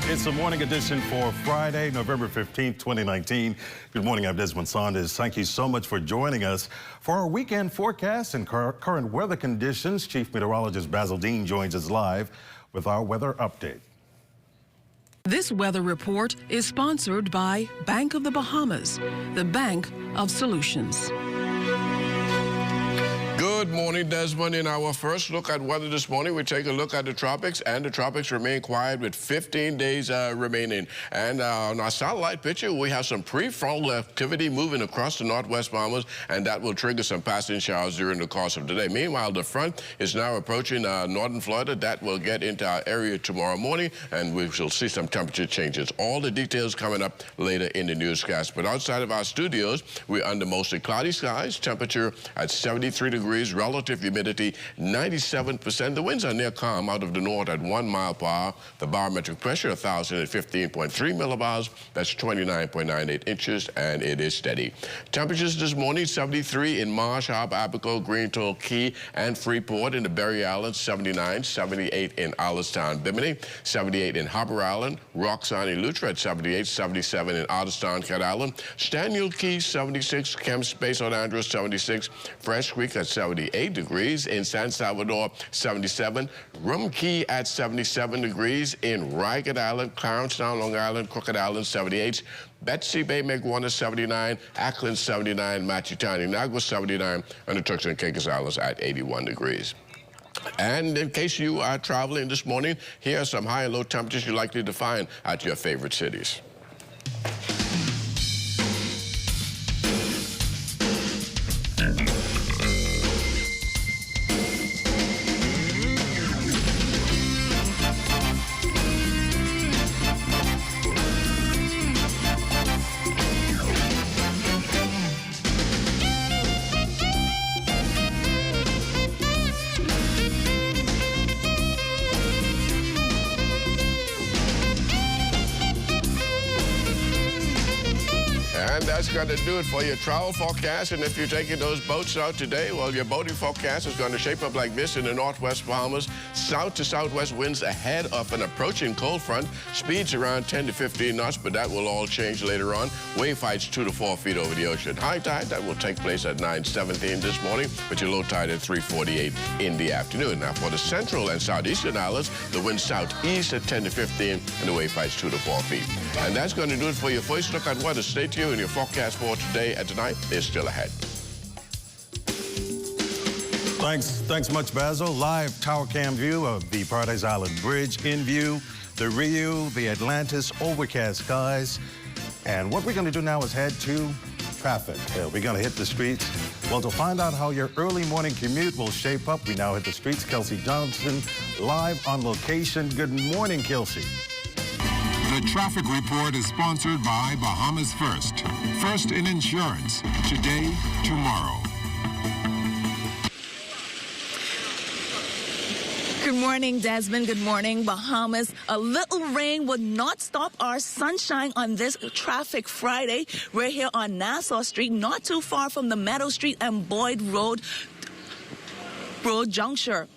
It's the morning edition for Friday, November 15th, 2019. Good morning, I'm Desmond Saunders. Thank you so much for joining us. For our weekend forecast and current weather conditions, Chief Meteorologist Basil Dean joins us live with our weather update. This weather report is sponsored by Bank of the Bahamas, the bank of solutions. Good morning, Desmond. In our first look at weather this morning, we take a look at the tropics, and the tropics remain quiet with 15 days remaining. And on our satellite picture, we have some pre-frontal activity moving across the northwest Bahamas, and that will trigger some passing showers during the course of the day. Meanwhile, the front is now approaching northern Florida. That will get into our area tomorrow morning, and we shall see some temperature changes. All the details coming up later in the newscast. But outside of our studios, we're under mostly cloudy skies, temperature at 73 degrees, relative humidity 97%. The winds are near calm out of the north at 1 mile per hour. The barometric pressure 1,015.3 millibars. That's 29.98 inches, and it is steady. Temperatures this morning: 73 in Marsh, Harbour, Abaco, Greentown, Key, and Freeport. In the Berry Islands, 79, 78 in Allenstown, Bimini, 78 in Harbour Island, Roxanne, Eleuthera, 78, 77 in Artisan, Cat Island, Staniel Key, 76, Kemps Bay, St. Andrews, 76, Fresh Creek at 78 degrees, in San Salvador, 77, Rum Key at 77 degrees, in Ragged Island, Clarence-Town, Long Island, Crooked Island, 78, Betsy Bay, Megwana, 79, Ackland, 79, Machitani, Nagua, 79, and the Turks and Caicos Islands at 81 degrees. And in case you are traveling this morning, here are some high and low temperatures you're likely to find at your favorite cities. And that's going to do it for your travel forecast. And if you're taking those boats out today, well, your boating forecast is going to shape up like this in the northwest Bahamas. South to southwest winds ahead of an approaching cold front. Speeds around 10 to 15 knots, but that will all change later on. Wave heights 2 to 4 feet over the ocean. High tide, that will take place at 9:17 this morning, but your low tide at 3:48 in the afternoon. Now, for the central and southeastern islands, the wind southeast at 10 to 15, and the wave heights 2 to 4 feet. And that's going to do it for your first look at weather. Stay tuned, and your forecast for today and tonight is still ahead. Thanks much, Basil. Live tower cam view of the Paradise Island Bridge in view, the Rio, the Atlantis, overcast skies. And what we're going to do now is head to traffic. We're going to hit the streets. Well, to find out how your early morning commute will shape up, we now hit the streets. Kelsey Johnson, live on location. Good morning, Kelsey. The traffic report is sponsored by Bahamas First. First in insurance. Today, tomorrow. Good morning, Desmond. Good morning, Bahamas. A little rain would not stop our sunshine on this traffic Friday. We're here on Nassau Street, not too far from the Meadow Street and Boyd Road juncture.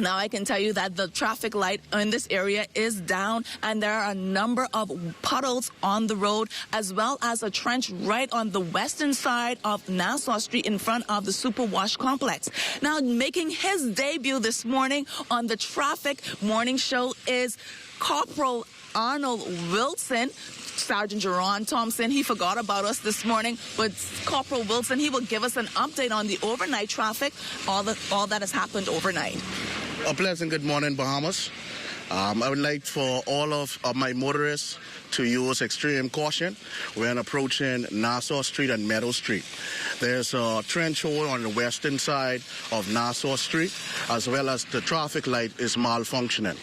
Now, I can tell you that the traffic light in this area is down, and there are a number of puddles on the road, as well as a trench right on the western side of Nassau Street in front of the Superwash complex. Now, making his debut this morning on the traffic morning show is Corporal Arnold Wilson. Sergeant Jerron Thompson, he forgot about us this morning, but Corporal Wilson, he will give us an update on the overnight traffic, all that has happened overnight. A pleasant good morning, Bahamas. I would like for all of my motorists to use extreme caution when approaching Nassau Street and Meadow Street. There's a trench hole on the western side of Nassau Street, as well as the traffic light is malfunctioning.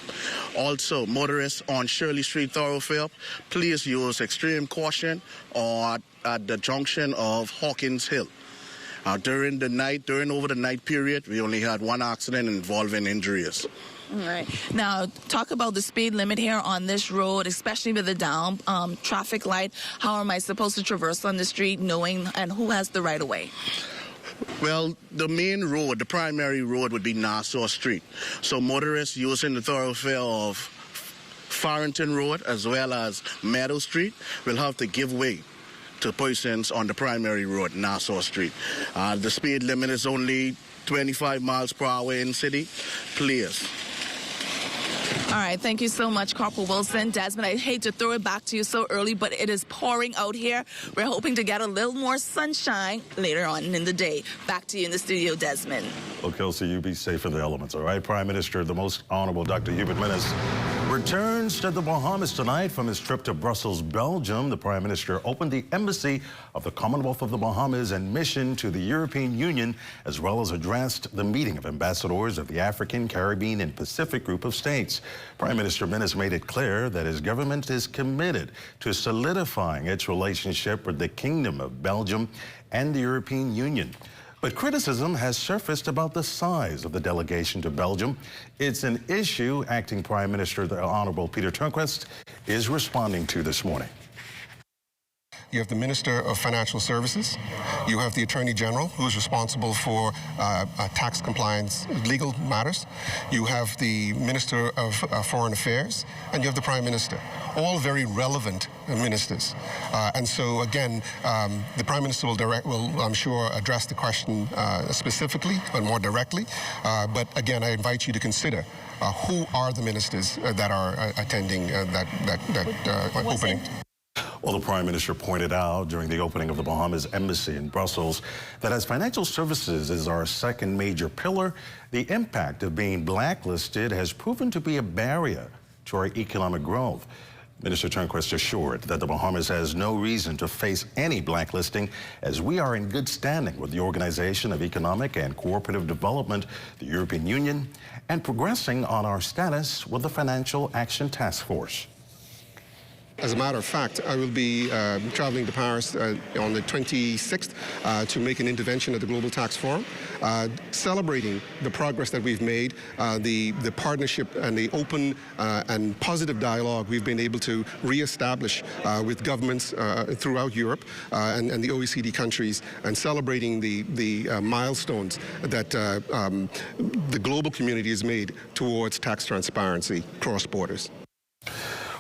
Also, motorists on Shirley Street thoroughfare, please use extreme caution at the junction of Hawkins Hill. During over the night period, we only had one accident involving injuries. All right. Now, talk about the speed limit here on this road, especially with the down traffic light. How am I supposed to traverse on the street knowing and who has the right of way? Well, the main road, the primary road would be Nassau Street. So motorists using the thoroughfare of Farrington Road as well as Meadow Street will have to give way to persons on the primary road, Nassau Street. The speed limit is only 25 miles per hour in city. Please. All right, thank you so much, Corporal Wilson. Desmond, I hate to throw it back to you so early, but it is pouring out here. We're hoping to get a little more sunshine later on in the day. Back to you in the studio, Desmond. Well, Kelsey, you be safe in the elements, all right? Prime Minister, the most honorable Dr. Hubert Minnis, returns to the Bahamas tonight from his trip to Brussels, Belgium. The Prime Minister opened the embassy of the Commonwealth of the Bahamas and mission to the European Union, as well as addressed the meeting of ambassadors of the African, Caribbean, and Pacific Group of States. Prime Minister Minnis made it clear that his government is committed to solidifying its relationship with the Kingdom of Belgium and the European Union. But criticism has surfaced about the size of the delegation to Belgium. It's an issue Acting Prime Minister, the Honorable Peter Turnquist, is responding to this morning. You have the Minister of Financial Services. You have the Attorney General, who is responsible for tax compliance legal matters. You have the Minister of Foreign Affairs, and you have the Prime Minister. All very relevant ministers. And so, again, the Prime Minister will, I'm sure, address the question specifically and more directly. But again, I invite you to consider who are the ministers that are attending that opening. Well, the Prime Minister pointed out during the opening of the Bahamas Embassy in Brussels that as financial services is our second major pillar, the impact of being blacklisted has proven to be a barrier to our economic growth. Minister Turnquist assured that the Bahamas has no reason to face any blacklisting, as we are in good standing with the Organization of Economic and Cooperative Development, the European Union, and progressing on our status with the Financial Action Task Force. As a matter of fact, I will be traveling to Paris on the 26th to make an intervention at the Global Tax Forum, celebrating the progress that we've made, the partnership and the open and positive dialogue we've been able to reestablish with governments throughout Europe and the OECD countries, and celebrating the milestones that the global community has made towards tax transparency cross borders.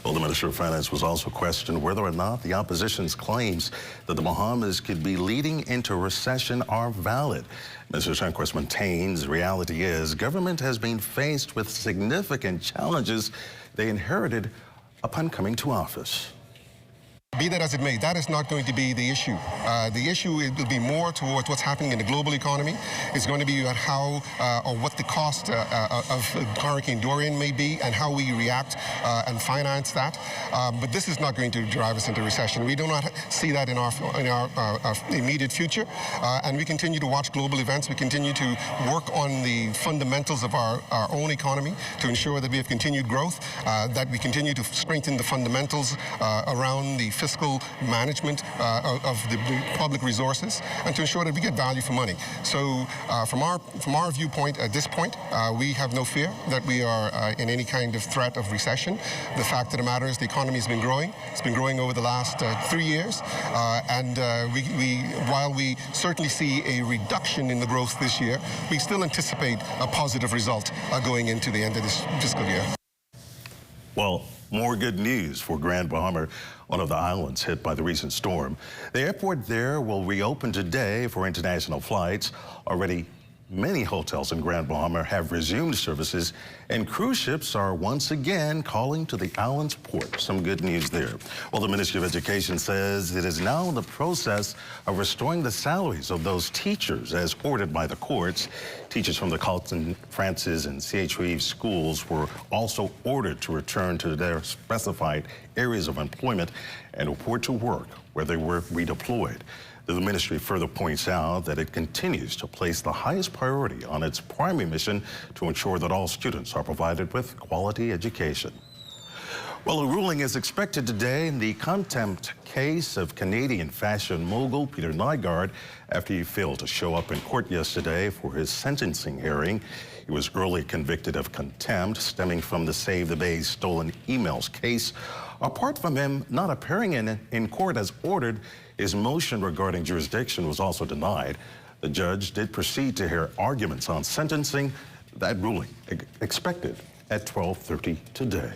Well, the Minister of Finance was also questioned whether or not the opposition's claims that the Bahamas could be leading into recession are valid. Mr. Turnquist maintains the reality is government has been faced with significant challenges they inherited upon coming to office. Be that as it may, that is not going to be the issue. The issue will be more towards what's happening in the global economy. It's going to be about how or what the cost of Hurricane Dorian may be and how we react and finance that. But this is not going to drive us into recession. We do not see that in our immediate future. And we continue to watch global events. We continue to work on the fundamentals of our own economy to ensure that we have continued growth, that we continue to strengthen the fundamentals around the fiscal management of the public resources, and to ensure that we get value for money. So from our viewpoint at this point, we have no fear that we are in any kind of threat of recession. The fact of the matter is the economy has been growing. It's been growing over the last 3 years, and while we certainly see a reduction in the growth this year, we still anticipate a positive result going into the end of this fiscal year. Well, more good news for Grand Bahama, one of the islands hit by the recent storm. The airport there will reopen today for international flights. Already, many hotels in Grand Bahama have resumed services, and cruise ships are once again calling to the island's port. Some good news there. Well, the Ministry of Education says it is now in the process of restoring the salaries of those teachers as ordered by the courts. Teachers from the Carlton Francis and C.H. Reeves schools were also ordered to return to their specified areas of employment and report to work where they were redeployed. The ministry further points out that it continues to place the highest priority on its primary mission to ensure that all students are provided with quality education. Well, a ruling is expected today in the contempt case of Canadian fashion mogul Peter Nygaard after he failed to show up in court yesterday for his sentencing hearing. He was early convicted of contempt stemming from the Save the Bay's stolen emails case. Apart from him not appearing in court as ordered, his motion regarding jurisdiction was also denied. The judge did proceed to hear arguments on sentencing. That ruling expected at 12:30 today.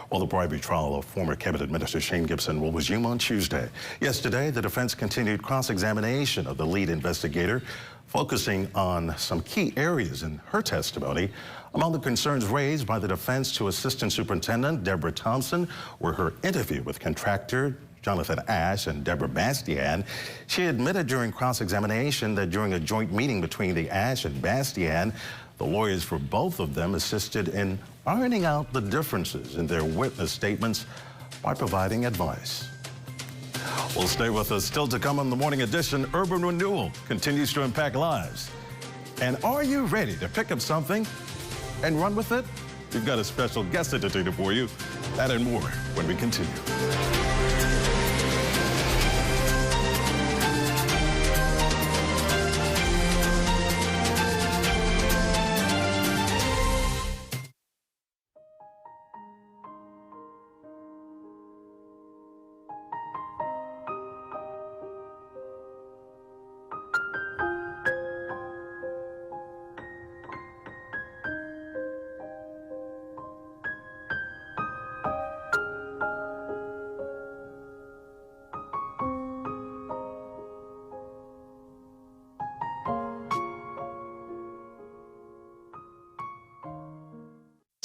Well, the bribery trial of former Cabinet Minister Shane Gibson will resume on Tuesday. Yesterday, the defense continued cross-examination of the lead investigator, focusing on some key areas in her testimony. Among the concerns raised by the defense to Assistant Superintendent Deborah Thompson were her interview with contractor Jonathan Ash and Deborah Bastian. She admitted during cross-examination that during a joint meeting between the Ash and Bastian, the lawyers for both of them assisted in ironing out the differences in their witness statements by providing advice. Well, stay with us. Still to come on the morning edition, urban renewal continues to impact lives. And are you ready to pick up something and run with it? We've got a special guest entertainer for you. That and more when we continue.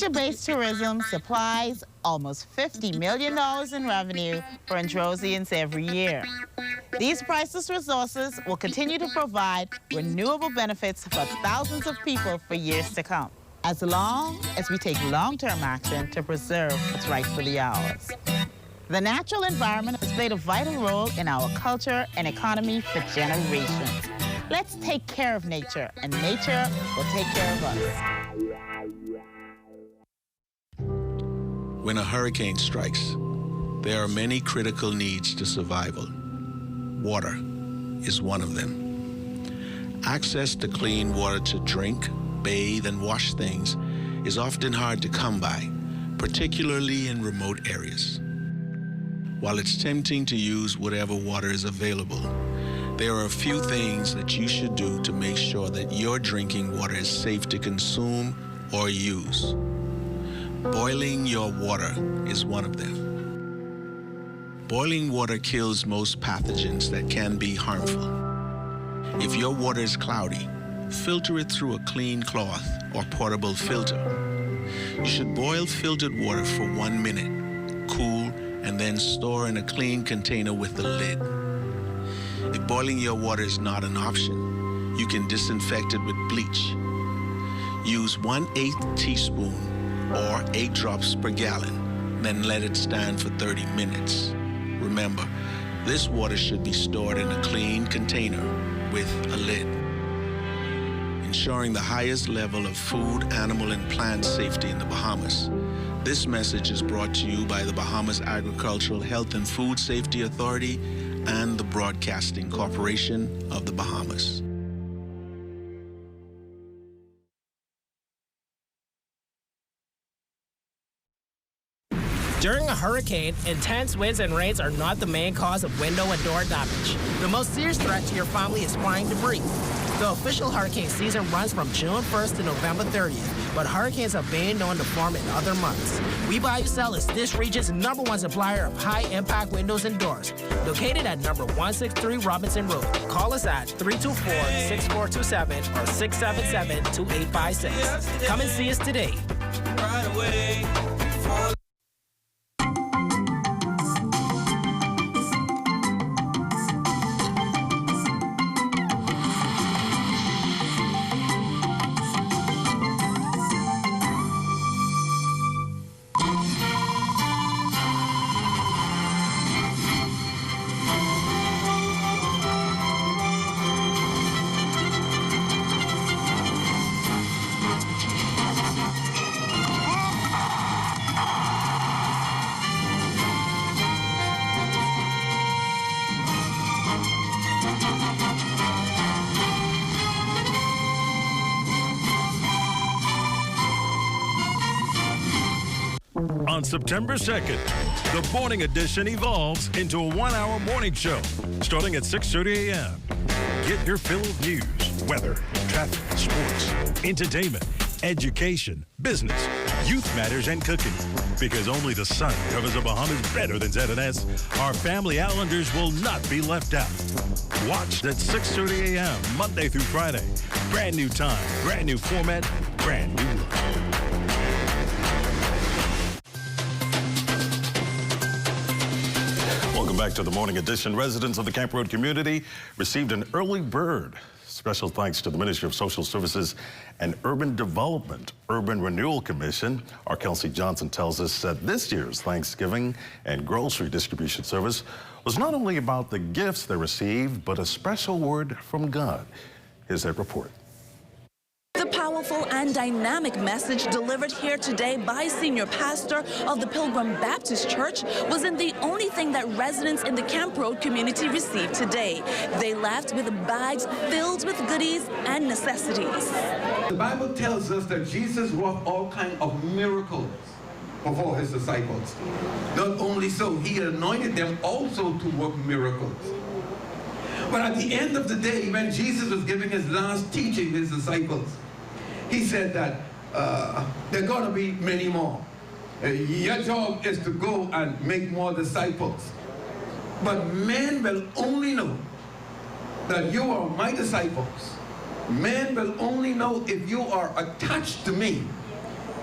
Nature-based tourism supplies almost $50 million in revenue for Androsians every year. These priceless resources will continue to provide renewable benefits for thousands of people for years to come, as long as we take long-term action to preserve what's rightfully ours. The natural environment has played a vital role in our culture and economy for generations. Let's take care of nature, and nature will take care of us. When a hurricane strikes, there are many critical needs to survival. Water is one of them. Access to clean water to drink, bathe, and wash things is often hard to come by, particularly in remote areas. While it's tempting to use whatever water is available, there are a few things that you should do to make sure that your drinking water is safe to consume or use. Boiling your water is one of them. Boiling water kills most pathogens that can be harmful. If your water is cloudy, filter it through a clean cloth or portable filter. You should boil filtered water for 1 minute, cool, and then store in a clean container with a lid. If boiling your water is not an option, you can disinfect it with bleach. Use 1/8 teaspoon or 8 drops per gallon, then let it stand for 30 minutes. Remember, this water should be stored in a clean container with a lid. Ensuring the highest level of food, animal, and plant safety in the Bahamas. This message is brought to you by the Bahamas Agricultural Health and Food Safety Authority and the Broadcasting Corporation of the Bahamas. During a hurricane, intense winds and rains are not the main cause of window and door damage. The most serious threat to your family is flying debris. The official hurricane season runs from June 1st to November 30th, but hurricanes are being known to form in other months. We Bayou Cell is this region's #1 supplier of high-impact windows and doors, located at number 163 Robinson Road. Call us at 324-6427 or 677-2856. Come and see us today. Right away. On September 2nd, the morning edition evolves into a 1-hour morning show starting at 6:30 a.m. Get your fill of news, weather, traffic, sports, entertainment, education, business, Youth Matters and Cooking. Because only the sun covers the Bahamas better than Z&S, our family Islanders will not be left out. Watched at 6:30 a.m. Monday through Friday. Brand new time, brand new format, brand new look. Welcome back to the Morning Edition. Residents of the Camp Road community received an early bird. Special thanks to the Ministry of Social Services and Urban Development Urban Renewal Commission. Our Kelsey Johnson tells us that this year's Thanksgiving and grocery distribution service was not only about the gifts they received, but a special word from God. Here's that report. The powerful and dynamic message delivered here today by Senior Pastor of the Pilgrim Baptist Church wasn't the only thing that residents in the Camp Road community received today. They left with bags filled with goodies and necessities. The Bible tells us that Jesus wrought all kinds of miracles before his disciples. Not only so, he anointed them also to work miracles. But at the end of the day, when Jesus was giving his last teaching to his disciples, he said that there are going to be many more. Your job is to go and make more disciples. But men will only know that you are my disciples. Men will only know if you are attached to me,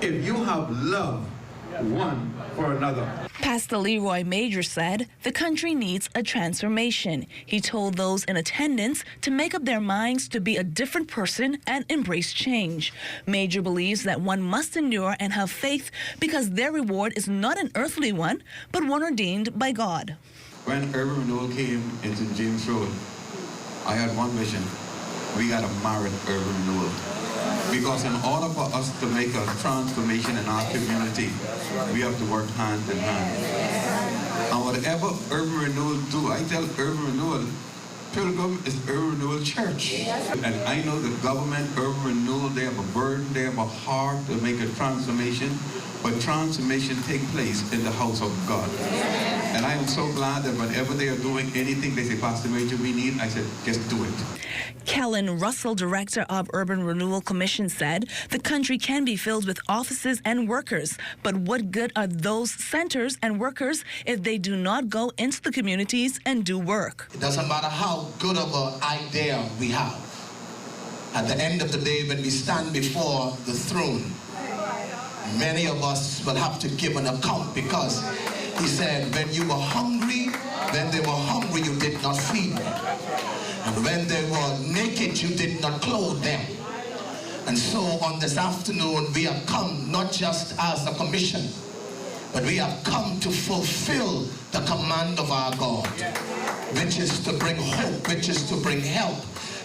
if you have love one for another. Pastor Leroy Major said the country needs a transformation. He told those in attendance to make up their minds to be a different person and embrace change. Major believes that one must endure and have faith because their reward is not an earthly one, but one ordained by God. When Urban Renewal came into James Road, I had one vision. We got to merit Urban Renewal. Because in order for us to make a transformation in our community, we have to work hand in hand. And whatever Urban Renewal do, I tell Urban Renewal, Pilgrim is Urban Renewal Church. And I know the government, Urban Renewal, they have a burden, they have a heart to make a transformation, but transformation takes place in the house of God. And I am so glad that whenever they are doing anything, they say, Pastor Major, we need, I said, just do it. Kellen Russell, director of Urban Renewal Commission, said the country can be filled with offices and workers, but what good are those centers and workers if they do not go into the communities and do work? It doesn't matter how good of an idea we have. At the end of the day, when we stand before the throne, many of us will have to give an account, because he said, when you were hungry, when they were hungry, you did not feed them. And when they were naked, you did not clothe them. And so on this afternoon, we have come not just as a commission, but we have come to fulfill the command of our God, which is to bring hope, which is to bring help,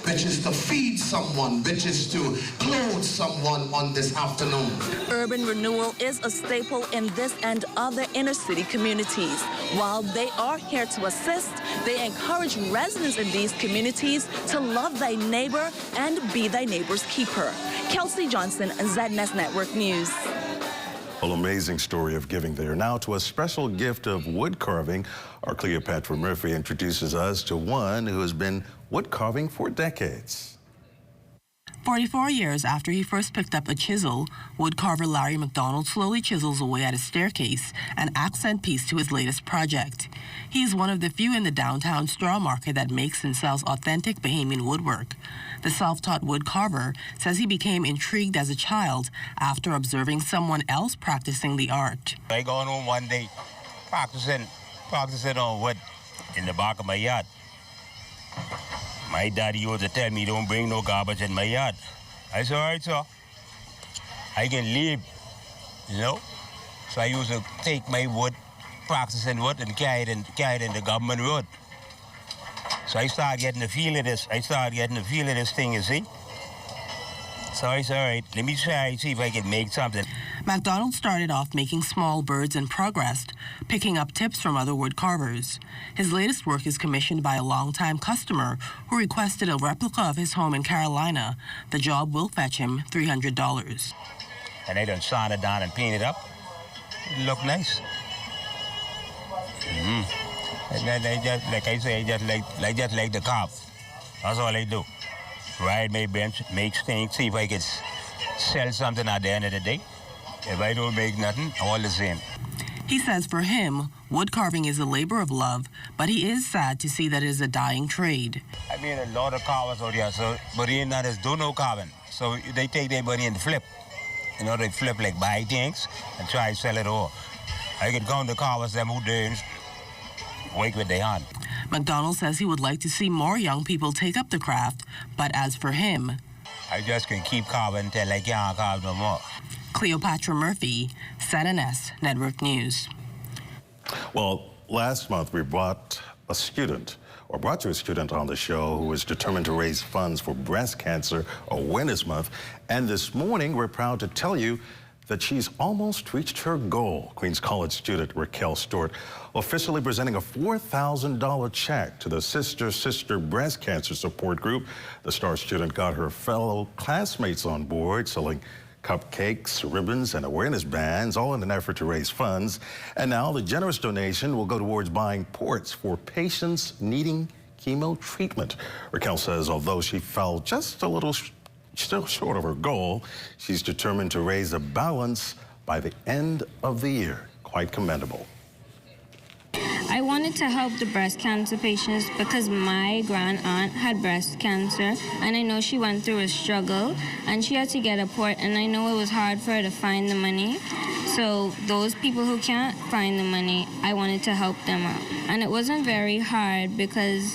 which is to feed someone, which is to clothe someone on this afternoon. Urban Renewal is a staple in this and other inner city communities. While they are here to assist, they encourage residents in these communities to love thy neighbor and be thy neighbor's keeper. Kelsey Johnson, ZNS Network News. Well, amazing story of giving there. Now to a special gift of wood carving. Our Cleopatra Murphy introduces us to one who has been wood carving for decades. 44 years after he first picked up a chisel, woodcarver Larry McDonald slowly chisels away at a staircase, an accent piece to his latest project. He is one of the few in the downtown straw market that makes and sells authentic Bahamian woodwork. The self-taught woodcarver says he became intrigued as a child after observing someone else practicing the art. I gone home one day practicing on wood in the back of my yard. My daddy used to tell me, don't bring no garbage in my yard. I said, all right, sir. I can leave, you know. So I used to take my wood, practicing wood, and carry it in the government road. So I started getting the feel of this. Thing, you see. So I said, all right, let me try, see if I can make something. MacDonald started off making small birds and progressed, picking up tips from other wood carvers. His latest work is commissioned by a longtime customer who requested a replica of his home in Carolina. The job will fetch him $300. And they done sand it down and paint it up. It look nice. And then they just, like I say, just like the cop. That's all they do. Ride my bench, make things, see if I can sell something at the end of the day. If I don't make nothing, all the same. He says for him, wood carving is a labor of love, but he is sad to see that it is a dying trade. I mean, a lot of carvers out there, so, but they not as do no carving. So they take their money and flip. You know, they flip like buy things and try to sell it all. I can count the carvers, them who dance, work with their hand. McDonald says he would like to see more young people take up the craft, but as for him, I just can keep carving until I can't carve no more. Cleopatra Murphy, ZNS Network News. Well, last month we brought you a student on the show who was determined to raise funds for Breast Cancer Awareness Month. And this morning, we're proud to tell you that she's almost reached her goal. Queens College student Raquel Stewart officially presenting a $4,000 check to the Sister Breast Cancer Support Group. The star student got her fellow classmates on board, selling cupcakes, ribbons, and awareness bands, all in an effort to raise funds. And now the generous donation will go towards buying ports for patients needing chemo treatment. Raquel says although she fell just a little still short of her goal, she's determined to raise a balance by the end of the year. Quite commendable. I wanted to help the breast cancer patients because my grand aunt had breast cancer, and I know she went through a struggle and she had to get a port, and I know it was hard for her to find the money. So those people who can't find the money, I wanted to help them out. And it wasn't very hard because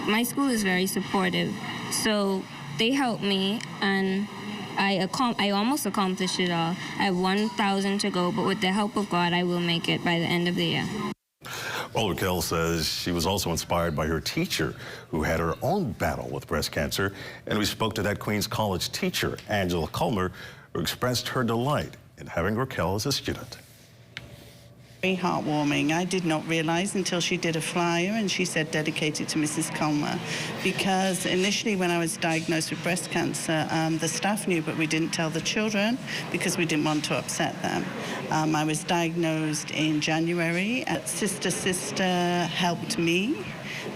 my school is very supportive. So they helped me, and I almost accomplished it all. I have 1,000 to go, but with the help of God, I will make it by the end of the year. Well, Raquel says she was also inspired by her teacher who had her own battle with breast cancer. And we spoke to that Queens College teacher, Angela Culmer, who expressed her delight in having Raquel as a student. Very heartwarming. I did not realize until she did a flyer and she said dedicated to Mrs. Culmer, because initially when I was diagnosed with breast cancer, the staff knew, but we didn't tell the children because we didn't want to upset them. I was diagnosed in January. Sister helped me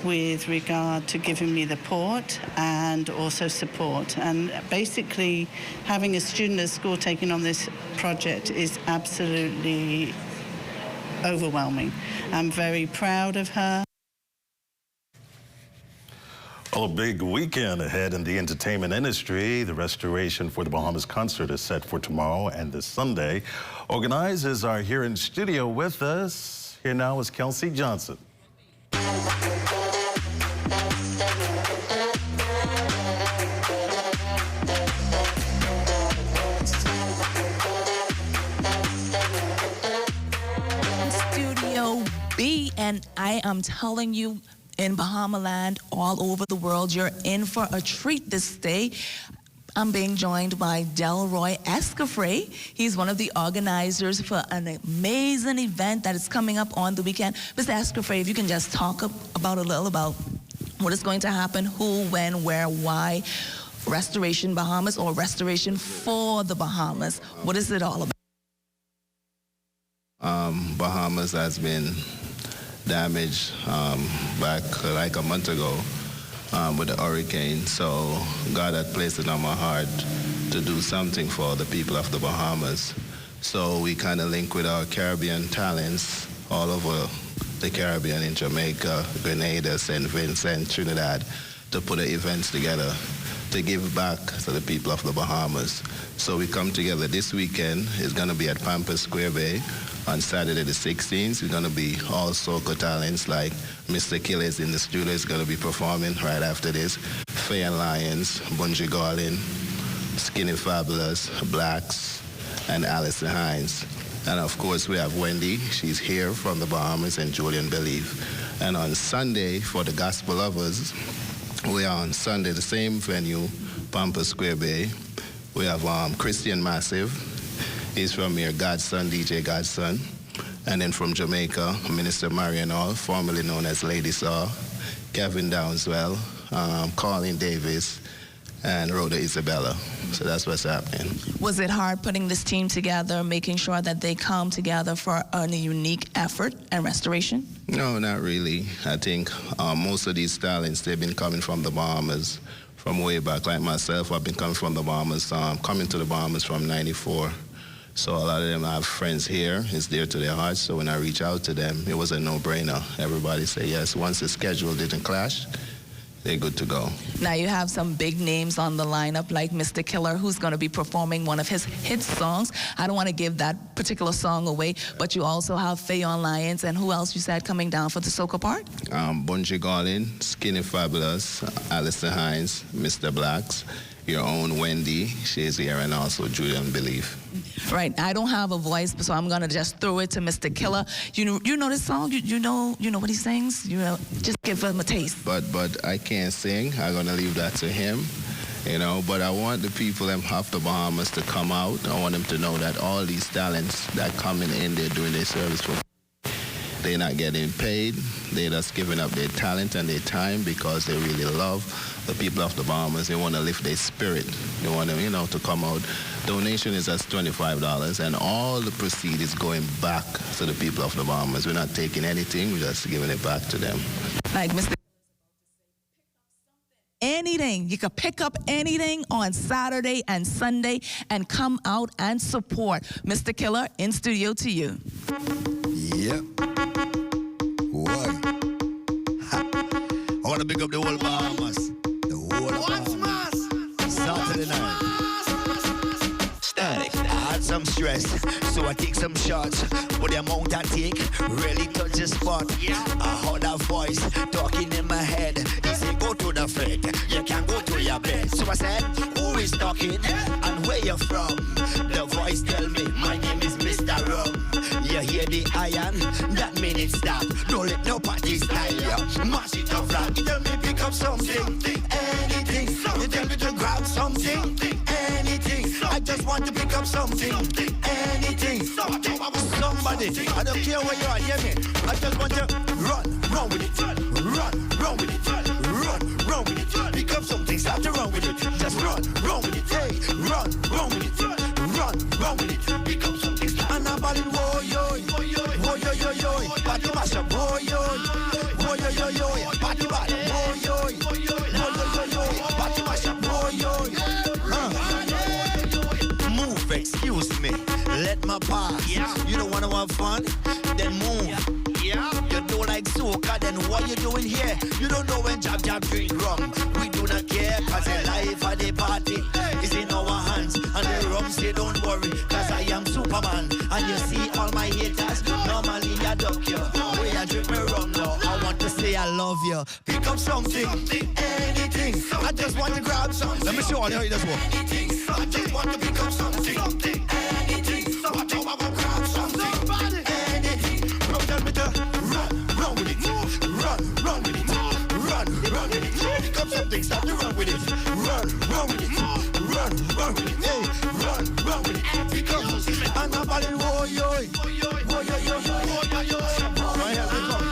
with regard to giving me the port and also support. And basically having a student at school taking on this project is absolutely overwhelming. I'm very proud of her. Well, a big weekend ahead in the entertainment industry. The Restoration for the Bahamas concert is set for tomorrow and this Sunday. Organizers are here in studio with us. Here now is Kelsey Johnson. And I am telling you, in Bahamaland, all over the world, you're in for a treat this day. I'm being joined by Delroy Escofrey. He's one of the organizers for an amazing event that is coming up on the weekend. Mr. Escofrey, if you can just talk about a little about what is going to happen, who, when, where, why, Restoration Bahamas or Restoration for the Bahamas. What is it all about? Bahamas has been damaged back like a month ago with the hurricane. So God had placed it on my heart to do something for the people of the Bahamas. So we kind of link with our Caribbean talents all over the Caribbean, in Jamaica, Grenada, St. Vincent, Trinidad, to put the events together to give back to the people of the Bahamas. So we come together this weekend. It's going to be at Pampas Square Bay on Saturday the 16th. We're going to be all soca talents like Mr. Killers in the studio is going to be performing right after this. Faye and Lions, Bunji Garlin, Skinny Fabulous, Blacks, and Alison Hines. And of course we have Wendy. She's here from the Bahamas, and Julian Believe. And on Sunday, for the gospel lovers, we are on Sunday, the same venue, Pampas Square Bay. We have Christian Massive. He's from here, Godson, DJ Godson. And then from Jamaica, Minister Marion Hall, formerly known as Lady Saw, Kevin Downswell, Colin Davis, and Rhoda Isabella. So that's what's happening. Was it hard putting this team together, making sure that they come together for a unique effort and restoration? No, not really. I think most of these talents, they've been coming from the Bahamas from way back. Like myself, I've been coming from the Bahamas, coming to the Bahamas from '94. So a lot of them have friends here. It's dear to their hearts. So when I reach out to them, it was a no-brainer. Everybody say yes. Once the schedule didn't clash, they're good to go. Now you have some big names on the lineup like Mr. Killer, who's going to be performing one of his hit songs. I don't want to give that particular song away, but you also have Fayon Lyons, and who else you said coming down for the soca part? Bungie Garlin, Skinny Fabulous, Alison Hines, Mr. Blacks, your own Wendy, she's here, and also Julian Belief. Right, I don't have a voice, so I'm gonna just throw it to Mr. Killer. You know this song? You know what he sings? You know, just give him a taste. But I can't sing. I'm gonna leave that to him. You know, but I want the people of the Bahamas to come out. I want them to know that all these talents that coming in, they're doing their service for. They're not getting paid. They're just giving up their talent and their time because they really love the people of the Bahamas. They want to lift their spirit. They want them, to come out. Donation is just $25, and all the proceeds is going back to the people of the Bahamas. We're not taking anything. We're just giving it back to them. Like Mr. Anything. You can pick up anything on Saturday and Sunday and come out and support. Mr. Killer, in studio to you. Yep. What? I want to pick up the whole Bahamas. The whole Bahamas. Saturday night. Static. I had some stress, so I take some shots. But the amount I take really touch the spot. I heard a voice talking in my head. He said, go to the Fed. You can go to your bed. So I said, who is talking and where you from? The voice tell me, my name is Mr. Rum. You hear the iron? That mean it stop. Don't let no party style you. Mash it up flat. You tell me pick up something, anything. You tell me to grab something, anything. I just want to pick up something, anything. Somebody, I don't care where you are, hear me. I just want to run with it. Run with it. Run with it. Pick up something, start to run with it. Just run with it. Hey, run with it. Run with it. Pick up something, and I'm balling, woy, party mash up, woy, party bad, woy, party mash up, woy. Move, excuse me, let my pass. You don't wanna have fun? Then move. You don't like soca, then what you doing here? You don't know when Jab drink rum. We do not care, cause the life of the party is in our hands. And the rum say don't worry, cause I am Superman. And you see all my haters, normally I duck you. When I drink my rum now, I want to say I love you. Pick up something, anything. I just want to grab something. Let me show you how it does work. I just want to pick up something, anything. So I know I will grab something, anything. Tell me to run with it. Run with it. Run with it. Pick up something, start to run with it. Run with it. Run with it. Hey, run with it. Pick up, and I'm balling, woy. My help me come.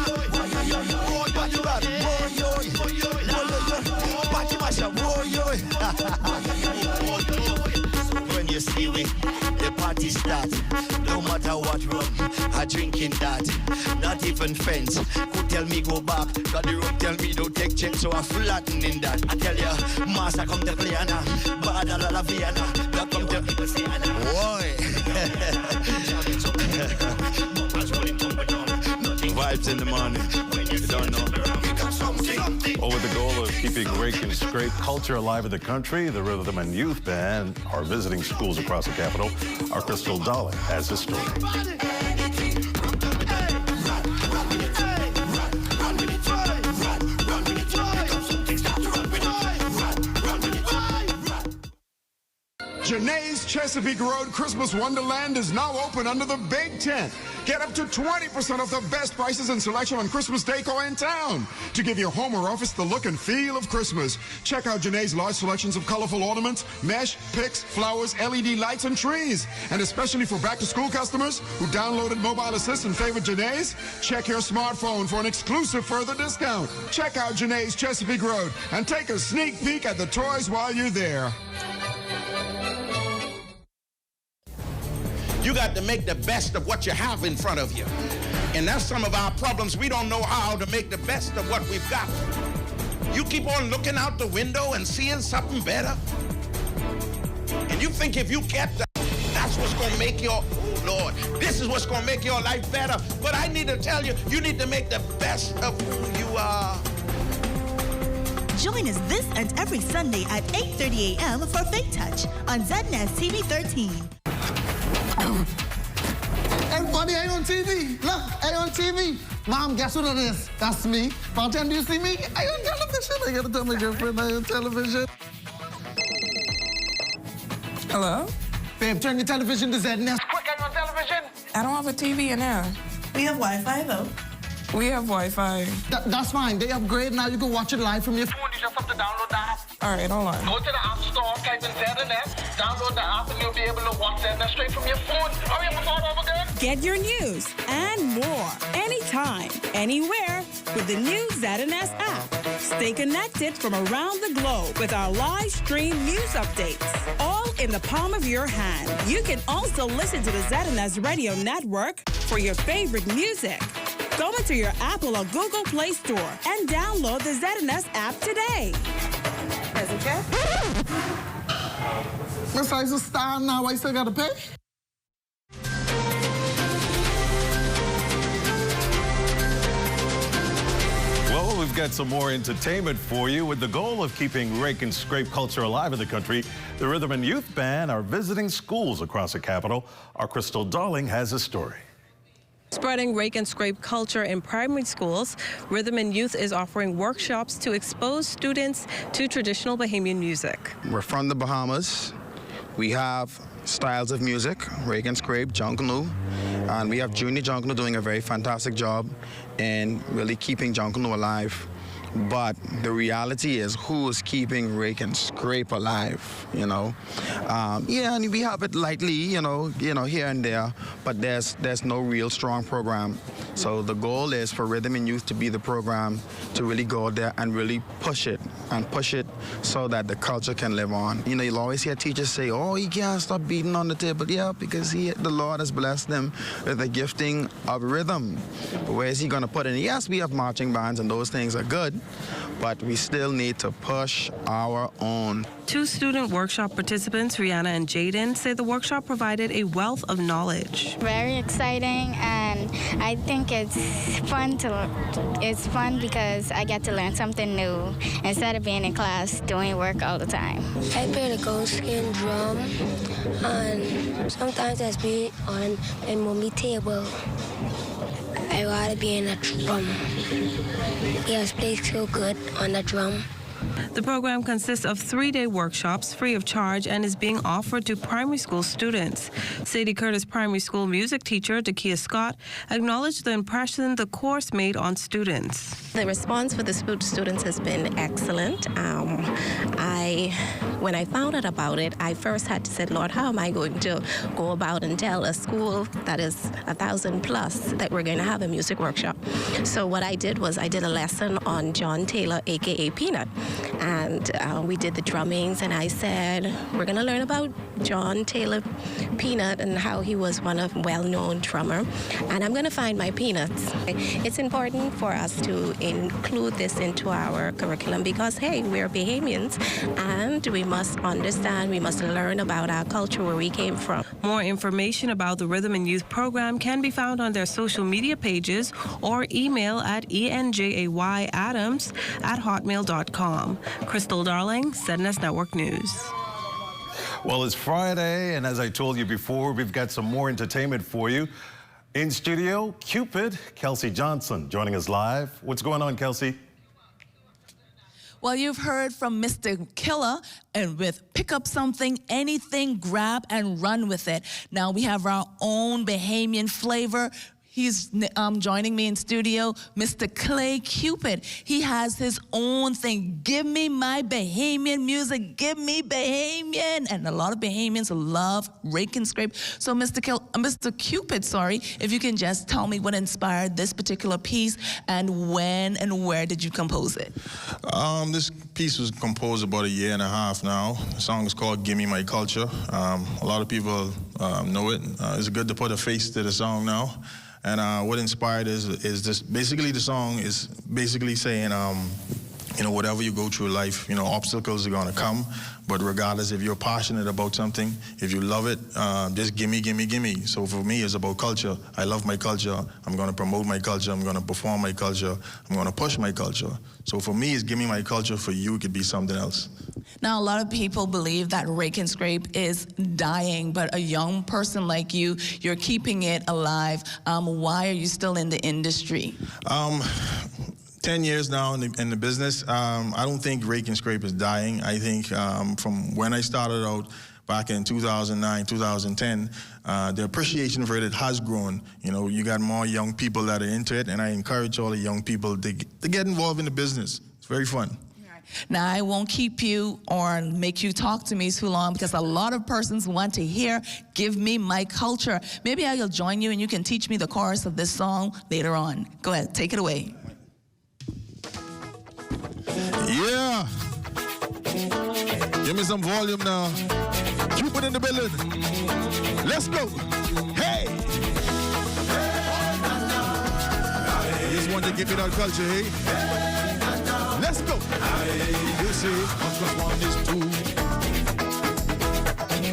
Party bad, woy. Party mash up, woy. When you see me, the party start. No matter what rum, I drinking that. Not even friends could tell me go back. Cause the rum tell me don't take change, so I flatten in that. I tell ya, Master come to play Anna, Bada la Vienna, that come to boy. Vibes in the morning. You don't know. Well, with the goal of keeping great culture alive in the country, the Rhythm and Youth Band are visiting schools across the capital. Our Crystal Dollar has his story. Janae's Chesapeake Road Christmas Wonderland is now open under the Big Tent. Get up to 20% off the best prices and selection on Christmas decor in town to give your home or office the look and feel of Christmas. Check out Janae's large selections of colorful ornaments, mesh, picks, flowers, LED lights, and trees. And especially for back-to-school customers who downloaded Mobile Assist and favored Janae's, check your smartphone for an exclusive further discount. Check out Janae's Chesapeake Road and take a sneak peek at the toys while you're there. You got to make the best of what you have in front of you. And that's some of our problems. We don't know how to make the best of what we've got. You keep on looking out the window and seeing something better. And you think if you get that, That's what's going to make your, oh Lord, this is what's going to make your life better. But I need to tell you, you need to make the best of who you are. Join us this and every Sunday at 8:30 a.m. for Faith Touch on ZNS TV 13. Everybody, I on TV. Look, I on TV. Mom, guess what it is? That's me. Bartend, do you see me? I on television. I gotta tell my girlfriend I on television. Hello? Babe, turn your television to ZNS. Quick, I on television. I don't have a TV in there. We have Wi-Fi, though. We have Wi-Fi. That's fine. They upgrade now. You can watch it live from your phone. You just have to download the app. All right, hold on. Go to the App Store, type in ZNS, download the app, and you'll be able to watch ZNS straight from your phone. Hurry up and start over again. Get your news and more anytime, anywhere with the new ZNS app. Stay connected from around the globe with our live stream news updates, all in the palm of your hand. You can also listen to the ZNS Radio Network for your favorite music. Go into your Apple or Google Play Store and download the ZNS app today. Present check? Miss, I just starting now. I still gotta pay? Well, we've got some more entertainment for you. With the goal of keeping rake and scrape culture alive in the country, the Rhythm and Youth Band are visiting schools across the capital. Our Crystal Darling has a story. Spreading rake and scrape culture in primary schools, Rhythm and Youth is offering workshops to expose students to traditional Bahamian music. We're from the Bahamas. We have styles of music, rake and scrape, Jonkanu, and we have Junior Jonkanu doing a very fantastic job in really keeping Jonkanu alive. But the reality is, who is keeping rake and scrape alive? You know, yeah, and we have it lightly, you know, here and there. But there's no real strong program. So the goal is for Rhythm and Youth to be the program to really go out there and really push it so that the culture can live on. You know, you'll always hear teachers say, "Oh, he can't stop beating on the table." Yeah, because the Lord has blessed them with the gifting of rhythm. But where is he going to put it? Yes, we have marching bands, and those things are good. But we still need to push our own. Two student workshop participants, Rihanna and Jaden, say the workshop provided a wealth of knowledge. Very exciting, and I think it's fun because I get to learn something new instead of being in class doing work all the time. I play the gold skin drum, and sometimes I be on a mommy table. I rather be in a drum. He has played so good on the drum. The program consists of 3-day workshops free of charge and is being offered to primary school students. Sadie Curtis primary school music teacher, Dakia Scott, acknowledged the impression the course made on students. The response for the students has been excellent. When I found out about it, I first had to say, Lord, how am I going to go about and tell a school that is 1,000 plus that we're going to have a music workshop? So what I did was I did a lesson on John Taylor, a.k.a. Peanut. And we did the drummings, and I said, we're going to learn about John Taylor Peanut and how he was one of well-known drummer. And I'm going to find my peanuts. It's important for us to include this into our curriculum because, hey, we're Bahamians, and we must understand, we must learn about our culture, where we came from. More information about the Rhythm and Youth program can be found on their social media pages or email at enjayadams@hotmail.com. Crystal Darling, ZNS Network News. Well, it's Friday, and as I told you before, we've got some more entertainment for you. In studio, Cupid, Kelsey Johnson, joining us live. What's going on, Kelsey? Well, you've heard from Mr. Killer, and with pick up something, anything, grab and run with it. Now we have our own Bahamian flavor. He's joining me in studio, Mr. Clay Cupid. He has his own thing. Give me my Bahamian music. Give me Bahamian. And a lot of Bahamians love rake and scrape. So Mr. Cupid, if you can just tell me what inspired this particular piece and when and where did you compose it? This piece was composed about 1.5 years now. The song is called Give Me My Culture. A lot of people know it. It's good to put a face to the song now. And what inspired is this, basically the song is basically saying, whatever you go through in life, obstacles are going to come. But regardless, if you're passionate about something, if you love it, just gimme. So for me, it's about culture. I love my culture. I'm going to promote my culture. I'm going to perform my culture. I'm going to push my culture. So for me, it's gimme my culture. For you, it could be something else. Now, a lot of people believe that Rake and Scrape is dying, but a young person like you, you're keeping it alive. Why are you still in the industry? 10 years now in the business. I don't think Rake and Scrape is dying. I think from when I started out back in 2009, 2010, the appreciation for it has grown. You got more young people that are into it, and I encourage all the young people to get involved in the business. It's very fun. Now, I won't keep you or make you talk to me too long because a lot of persons want to hear Give Me My Culture. Maybe I'll join you and you can teach me the chorus of this song later on. Go ahead, take it away. Yeah. Give me some volume now. Keep it in the building. Let's go. Hey. You just want to give me that culture, hey? Let's go. They say 1 + 1 is 2.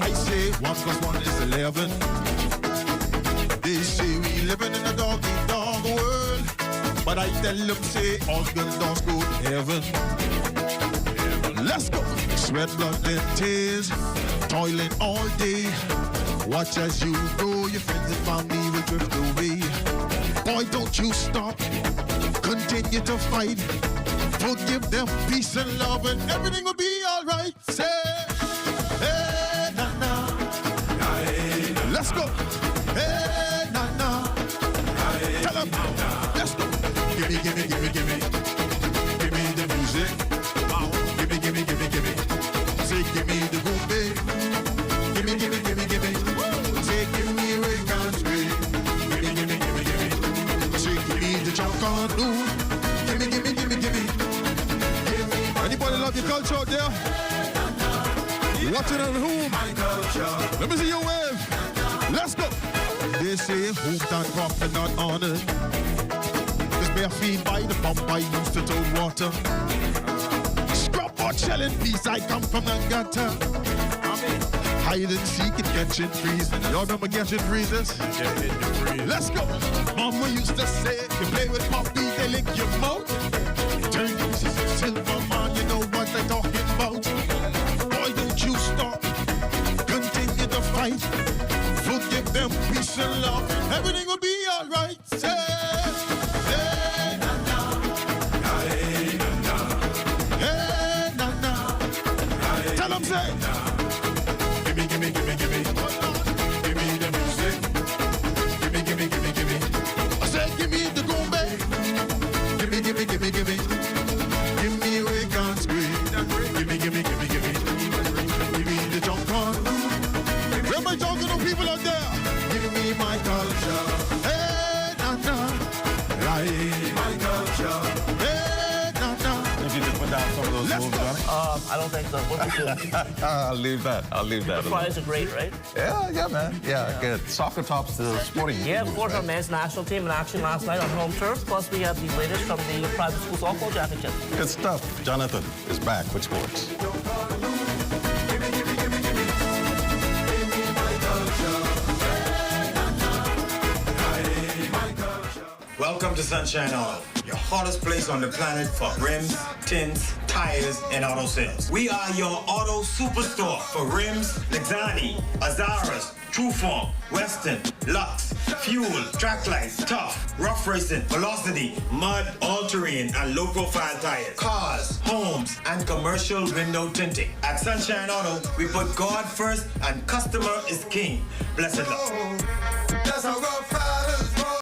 I say 1 + 1 is 11. They say we living in a dog-eat-dog world. But I tell them, say, all good dogs go to heaven. Let's go. Sweat, blood, and tears, toiling all day. Watch as you go, your friends and family will drift away. Boy, don't you stop. Continue to fight. Forgive them, peace and love, and everything will be all right. Say, hey, na-na. Let's go. Hey, na-na. Tell them, let's go. Give me the music. Give me. Say, give me the boom, babe. Give me. Say, give me Rake and Scrape. Give me. Say, give me the junk on blue. Give me. Anybody love your culture out there? Watching at home. Let me see your wave. Let's go. They say, who's that prophet not honored? Bare feet by the pump I used to tow water. Scrub or shelling piece, I come from the gutter. Hide and seek and catching trees. Y'all remember catching freezes? Let's go. Mama used to say, you play with puppies, they lick your mouth. Turn pieces of silver, man, you know what I'm talking about. Boy, don't you stop. Continue to fight. Forgive them, peace and love. Everything will be alright. Say, say, give me. Give me the music. Give me. I said, give me the gombe. Give me. Give me Rake and Scrape. Give me. Give me the junk on. Where my junk on people out there? Give me my culture. Hey, na. Right. My culture. Hey, na. Did you just put down some of those moves, Johnny? I don't think so. What you doing? I'll leave that. The flyers are great, right? Yeah, man. Yeah, good. Soccer tops the sporting. Yeah, of course, our men's national team in action last night on home turf. Plus, we have the latest from the private school softball championship. Good stuff. Jonathan is back with sports. Welcome to Sunshine Auto, your hottest place on the planet for rims, tints, tires, and auto sales. We are your auto superstore for rims, Lexani, Azaras, Trueform, Western, Lux, Fuel, Track Lights, Tough, Rough Racing, Velocity, Mud, All-Terrain, and low-profile tires. Cars, homes, and commercial window tinting. At Sunshine Auto, we put God first and customer is king. Blessed love. That's how God fathers roll.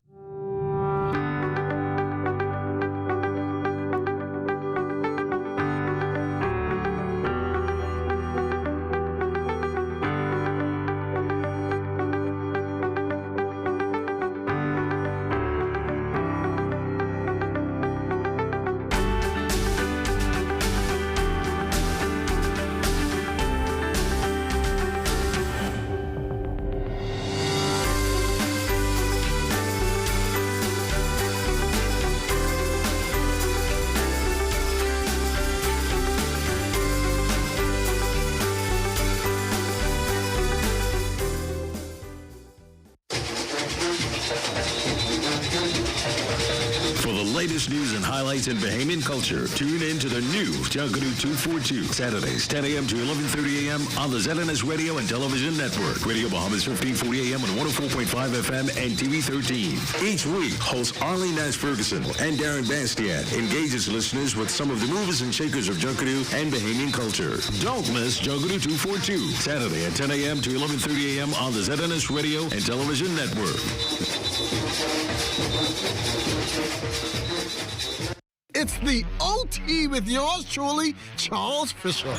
latest news and highlights in Bahamian culture. Tune in to the new Junkanoo 242, Saturdays, 10 a.m. to 11:30 a.m. on the ZNS Radio and Television Network. Radio Bahamas 1540 a.m. on 104.5 FM and TV 13. Each week, host Arlene Nash Ferguson and Darren Bastiat engages listeners with some of the movers and shakers of Junkanoo and Bahamian culture. Don't miss Junkanoo 242, Saturday at 10 a.m. to 11:30 a.m. on the ZNS Radio and Television Network. It's the OT with yours truly, Charles Fisher.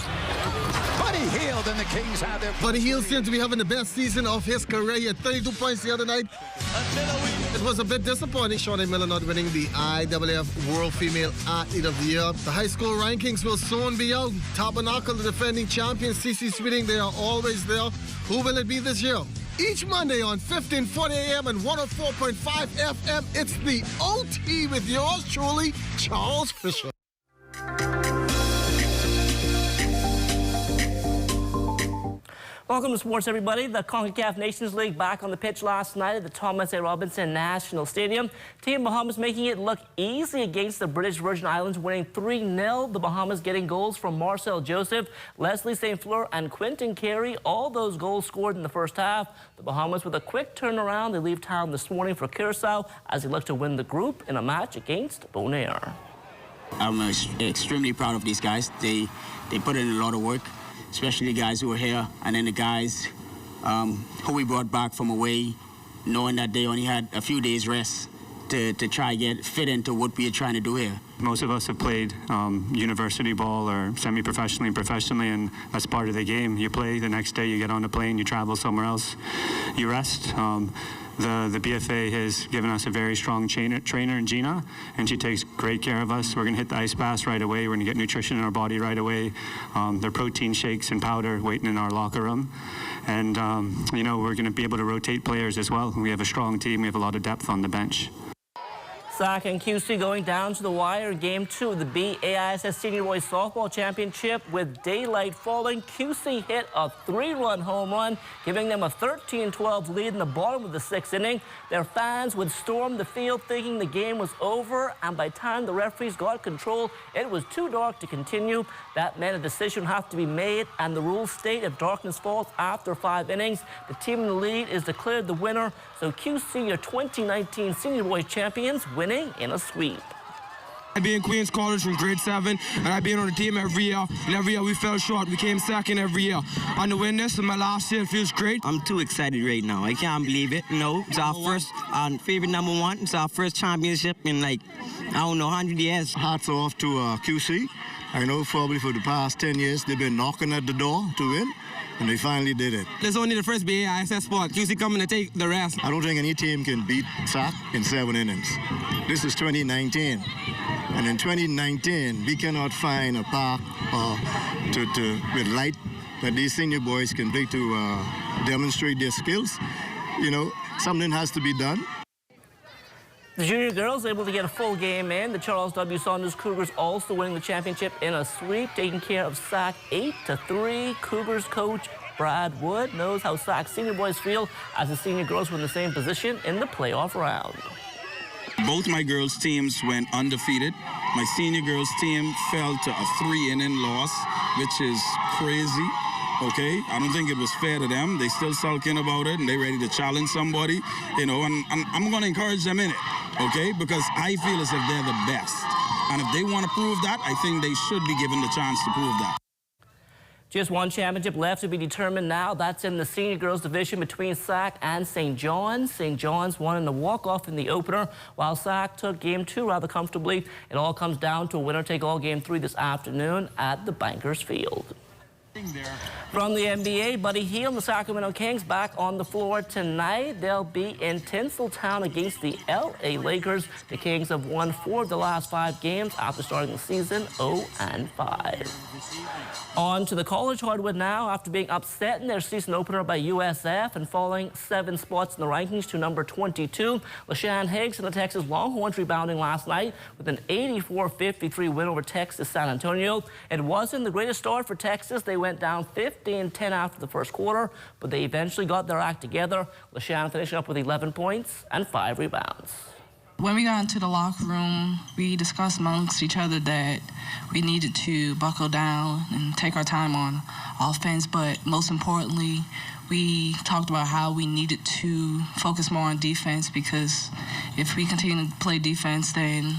Buddy Hield and the Kings have their... Buddy Hield seemed to be having the best season of his career. He had 32 points the other night. It was a bit disappointing, Shawnee Miller not winning the IWF World Female Athlete of the Year. The high school rankings will soon be out. Tabernacle, the defending champion, CC Sweeting, they are always there. Who will it be this year? Each Monday on 1540 AM and 104.5 FM, it's the OT with yours truly, Charles Fisher. Welcome to sports, everybody. The CONCACAF Nations League back on the pitch last night at the Thomas A. Robinson National Stadium. Team Bahamas making it look easy against the British Virgin Islands, winning 3-0. The Bahamas getting goals from Marcel Joseph, Leslie St. Fleur, and Quentin Carey. All those goals scored in the first half. The Bahamas with a quick turnaround. They leave town this morning for Curacao as they look to win the group in a match against Bonaire. I'm extremely proud of these guys. They put in a lot of work, especially the guys who are here, and then the guys who we brought back from away, knowing that they only had a few days rest to try get fit into what we are trying to do here. Most of us have played university ball or semi-professionally and professionally, and that's part of the game. You play, the next day you get on a plane, you travel somewhere else, you rest. The BFA has given us a very strong trainer in Gina, and she takes great care of us. We're going to hit the ice baths right away. We're going to get nutrition in our body right away. Their protein shakes and powder waiting in our locker room. And, you know, we're going to be able to rotate players as well. We have a strong team. We have a lot of depth on the bench. SAC and QC going down to the wire. Game 2 of the BAISS Senior Boys Softball Championship. With daylight falling, QC hit a 3-run home run, giving them a 13-12 lead in the bottom of the 6th inning. Their fans would storm the field thinking the game was over, and by the time the referees got control, it was too dark to continue. That meant a decision would have to be made, and the rules state if darkness falls after 5 innings, the team in the lead is declared the winner. So QC, your 2019 Senior Boys champions, winning in a sweep. I've been in Queens College from grade 7, and I've been on the team every year. And every year we fell short. We came second every year. On the win this, and my last year, it feels great. I'm too excited right now. I can't believe it. No, it's our first, favorite #1. It's our first championship in, like, I don't know, 100 years. Hats off to QC. I know probably for the past 10 years they've been knocking at the door to win, and they finally did it. There's only the first BAISS spot. QC coming to take the rest. I don't think any team can beat SAC in 7 innings. This is 2019. And in 2019, we cannot find a park with light that these senior boys can play to demonstrate their skills. You know, something has to be done. The junior girls able to get a full game in. The Charles W. Saunders Cougars also winning the championship in a sweep, taking care of SAC 8-3. Cougars coach Brad Wood knows how SAC senior boys feel as the senior girls were in the same position in the playoff round. Both my girls' teams went undefeated. My senior girls' team fell to a 3-inning loss, which is crazy. Okay, I don't think it was fair to them. They still sulking about it, and they ready to challenge somebody, you know, and I'm going to encourage them in it, okay, because I feel as if they're the best. And if they want to prove that, I think they should be given the chance to prove that. Just one championship left to be determined now. That's in the senior girls division between SAC and St. John's. St. John's won in the walk-off in the opener, while SAC took game 2 rather comfortably. It all comes down to a winner-take-all game 3 this afternoon at the Bankers Field. From the NBA, Buddy Hield and the Sacramento Kings back on the floor tonight. They'll be in Tinseltown against the LA Lakers. The Kings have won 4 of the last 5 games after starting the season 0-5. On to the college hardwood now. After being upset in their season opener by USF and falling 7 spots in the rankings to number 22, LaShawn Higgs and the Texas Longhorns rebounding last night with an 84-53 win over Texas San Antonio. It wasn't the greatest start for Texas. They went down 15-10 after the first quarter, but they eventually got their act together. LaShawn finishing up with 11 points and 5 rebounds. When we got into the locker room, we discussed amongst each other that we needed to buckle down and take our time on offense, but most importantly, we talked about how we needed to focus more on defense, because if we continue to play defense, then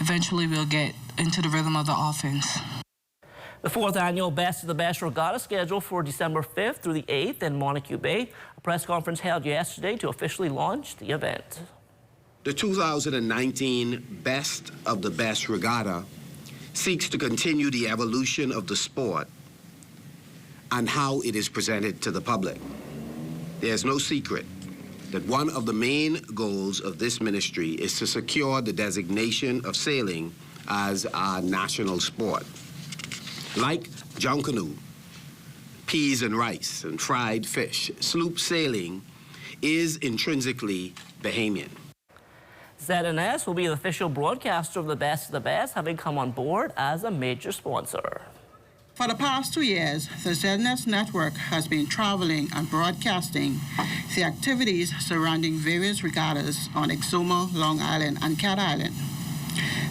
eventually we'll get into the rhythm of the offense. The 4th annual Best of the Best Regatta scheduled for December 5th through the 8th in Montague Bay. A press conference held yesterday to officially launch the event. The 2019 Best of the Best Regatta seeks to continue the evolution of the sport and how it is presented to the public. There's no secret that one of the main goals of this ministry is to secure the designation of sailing as our national sport. Like junk canoe, peas and rice, and fried fish, sloop sailing is intrinsically Bahamian. ZNS will be the official broadcaster of the Best of the Best, having come on board as a major sponsor. For the past 2 years, the ZNS network has been traveling and broadcasting the activities surrounding various regattas on Exuma, Long Island, and Cat Island.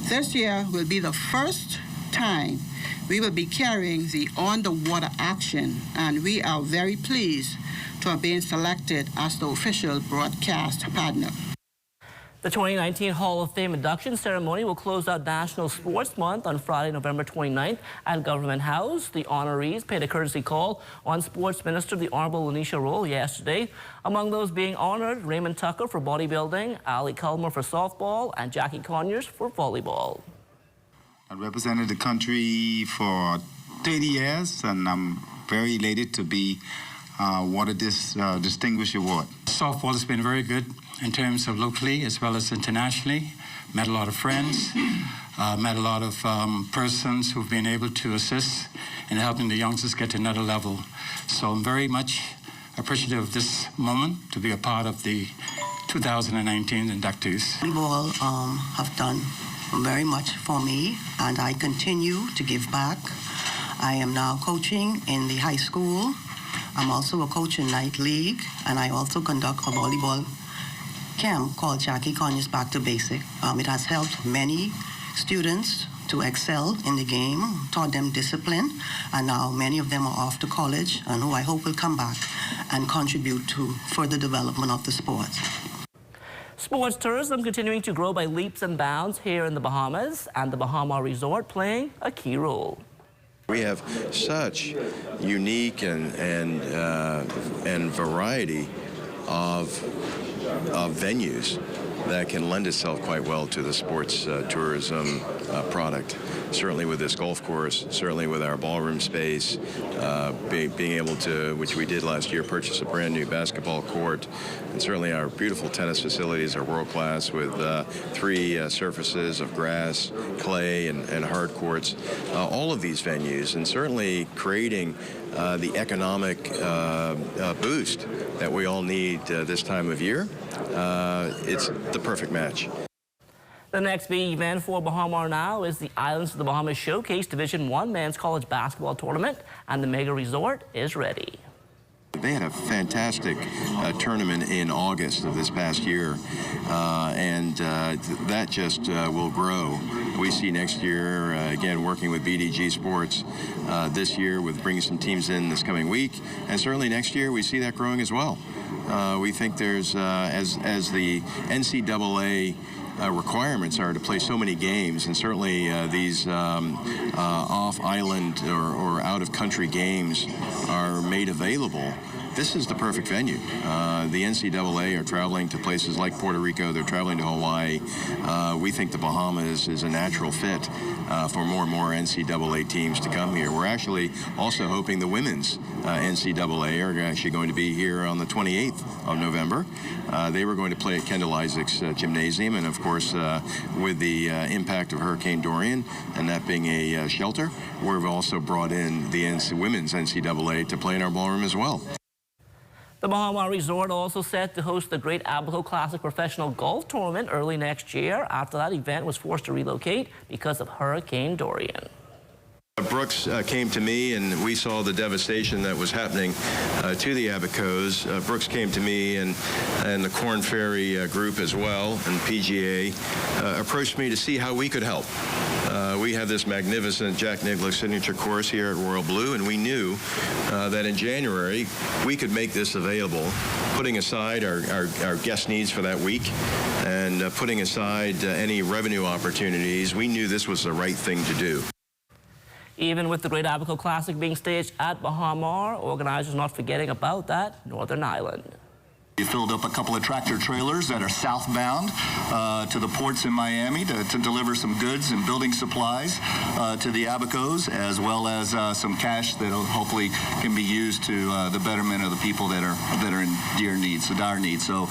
This year will be the first time we will be carrying the on-the-water action, and we are very pleased to have been selected as the official broadcast partner. The 2019 Hall of Fame induction ceremony will close out National Sports Month on Friday, November 29th at Government House. The honorees paid a courtesy call on Sports Minister the Honorable Lanisha Roll yesterday. Among those being honored, Raymond Tucker for bodybuilding, Ali Culmer for softball, and Jackie Conyers for volleyball. I represented the country for 30 years, and I'm very elated to be awarded this distinguished award. Softball has been very good in terms of locally as well as internationally. Met a lot of friends, met a lot of persons who've been able to assist in helping the youngsters get to another level. So I'm very much appreciative of this moment to be a part of the 2019 inductees. Volleyball have done very much for me, and I continue to give back. I am now coaching in the high school. I'm also a coach in Night League, and I also conduct a volleyball camp called Jackie Conyers Back to Basic. It has helped many students to excel in the game, taught them discipline, and now many of them are off to college, and who I hope will come back and contribute to further development of the sport. Sports tourism continuing to grow by leaps and bounds here in the Bahamas, and the Bahama Resort playing a key role. We have such unique and variety of venues that can lend itself quite well to the sports tourism product. Certainly with this golf course, certainly with our ballroom space, being able to, which we did last year, purchase a brand new basketball court, and certainly our beautiful tennis facilities are world class with 3 surfaces of grass, clay, and hard courts. All of these venues, and certainly creating the economic boost that we all need this time of year. It's the perfect match. The next big event for Bahama now is the Islands of the Bahamas Showcase Division I Men's College Basketball Tournament, and the mega resort is ready. They had a fantastic tournament in August of this past year, and that just will grow. We see next year, again, working with BDG Sports this year with bringing some teams in this coming week, and certainly next year we see that growing as well. We think there's, as the NCAA requirements are to play so many games, and certainly these off-island or out-of-country games are made available. This is the perfect venue. The NCAA are traveling to places like Puerto Rico. They're traveling to Hawaii. We think the Bahamas is a natural fit for more and more NCAA teams to come here. We're actually also hoping the women's NCAA are actually going to be here on the 28th of November. They were going to play at Kendall Isaac's Gymnasium, and of course, with the impact of Hurricane Dorian and that being a shelter, we've also brought in the women's NCAA to play in our ballroom as well. The Bahama Resort also set to host the Great Abaco Classic Professional Golf Tournament early next year after that event was forced to relocate because of Hurricane Dorian. Brooks came to me, and we saw the devastation that was happening to the Abacos. Brooks came to me, and the Korn Ferry group as well, and PGA approached me to see how we could help. We have this magnificent Jack Nicklaus signature course here at Royal Blue, and we knew that in January we could make this available, putting aside our guest needs for that week and putting aside any revenue opportunities. We knew this was the right thing to do. Even with the Great Abaco Classic being staged at Bahamar, organizers not forgetting about that Northern Island. We filled up a couple of tractor trailers that are southbound to the ports in Miami to deliver some goods and building supplies to the Abacos, as well as some cash that hopefully can be used to the betterment of the people that are in dire need. So